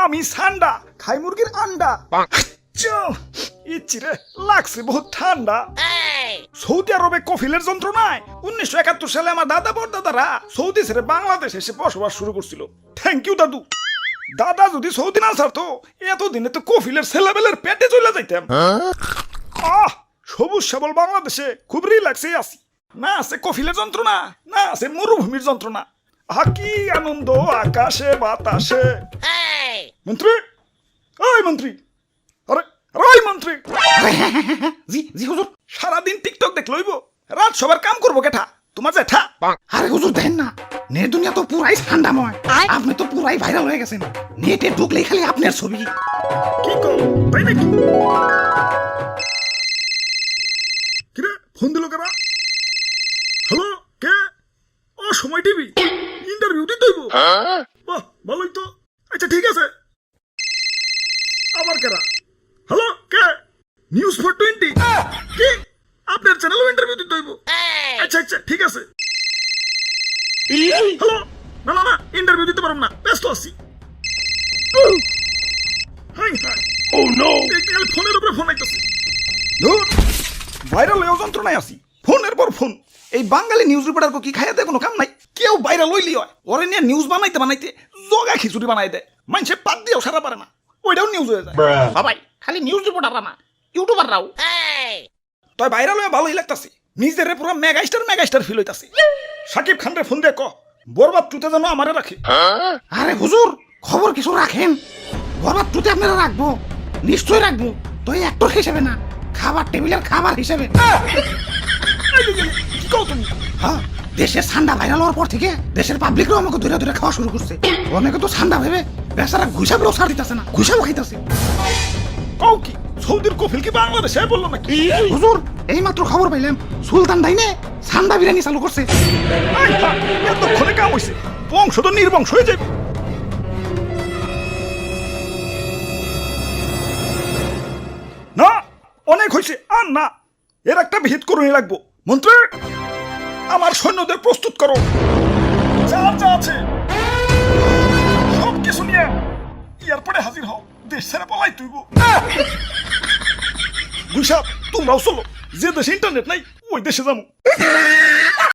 আমি সান্ডা খাই মুরগির আন্ডা। ইচ্ছিরে লাগছে বহুত ঠান্ডা। সৌদি আরবে কফিলের যন্ত্রণায় 1971 সালে আমার দাদা পরদাদারা সৌদি ছেড়ে বাংলাদেশে এসে বসবাস শুরু করছিল। থ্যাংক ইউ দাদু। দাদা যদি সৌদি না ছাড়তো এতদিনে তো কফিলের ছেলেবেলের পেটে চলে যাইতাম। সবুজ শ্যাবল বাংলাদেশে খুব রিল্যাক্সে আছি। না আছে কফিলের যন্ত্রণা, না আছে মরুভূমির যন্ত্রণা। কি আনন্দ আকাশে বাতাসে। মন্ত্রী, ওই মন্ত্রী, আরে ওই মন্ত্রী। জি জি হুজুর। সারাদিন টিকটক দেখ লইব, রাত সবার কাম করবো কেঠা? তোমার জেঠা। আরে হুজুর দেখেন না, নেট দুনিয়া তো পুরাই ঠান্ডাময়। আপনি তো পুরাই ভাইরাল হয়ে গেছেন। নেটে ঢুকলেই খালি আপনার ছবি। কি কর তাই নাকি? কিরে ফোন দিল কারা? হ্যালো, কে? ও সময় টিভি ইন্টারভিউ দিতে হইব। বাহ ভালোই তো। আচ্ছা ঠিক আছে। আবার কারা? হ্যালো, কে? নিউজ 420 কি? আপনার চ্যানেলও ইন্টারভিউ দিতে হইব? আচ্ছা আচ্ছা ঠিক আছে। হ্যালো, না না না ইন্টারভিউ দিতে পারব না, ব্যস্ত আছি। হাই হাই, ও নো, এই ফোনের উপরে ফোন আইতাছে। ধুর, ভাইরাল হয়ে যন্ত্রণায় আছি। ফোনের পর ফোন। এই বাঙালি নিউজ রিপোর্টার কি খাইতে কোনো কাম নাই? কেউ ভাইরাল হইলি হয়, ওরে নিয়ে নিউজ বানাইতে বানাইতে জগা খিচুড়ি বানাই দেয়। মানুষে পাত দিয়েও সারা পারে না, ওইটাও নিউজ হয়ে যায়। সবাই খালি নিউজ রিপোর্টাররা না, ইউটিউবাররাও। তাই ভাইরাল হয়ে ভালোই লাগতাছে। নিজের পুরো মেগাস্টার ফিল হইতাছে। সাকিব খান রে ফোন দিয়ে ক বরবাদ টুতে যেন আমারে রাখে। আরে হুজুর, খবর কিছু রাখেন। বরবাদ টুতে আপনারা রাখবো, নিশ্চয়ই রাখবো। তো এই অ্যাক্টর হিসেবে না, খাবার টেবিলের খাবার হিসেবে। কি কও তুমি? হ্যাঁ, দেশের ঠান্ডা ভাইরাল হওয়ার পর থেকে দেশের পাবলিকরাও আমাকে ধরে ধরে খাওয়া শুরু করছে। অনেকে তো ঠান্ডা ভেবে বেচারা ঘুষাবও ছাড় দিতেছে না, ঘুষাবও খাইতেছে। কও কি সৌদির কফিল কি বাংলাদেশে বললো নাকি? হুজুর, এই মাত্র খবর পাইলাম সুলতান ডাইনে ঠান্ডা বিরিয়ানি চালু করছে। এতক্ষণে কাম হইছে, বংশ তো নির্বংশ হয়ে যাবে। না অনেক হয়েছে, আর না, এর একটা ভিত করুনি লাগবো। মন্ত্রী, আমার সৈন্যদের প্রস্তুত করো, যা যা আছে সব কিছু নিয়ে এয়ারপোর্টে হাজির হও। দেশ ছেড়ে পলাই তুইব। গুইসাপ, তোমরাও চলো, যে দেশে ইন্টারনেট নাই ওই দেশে যাবো।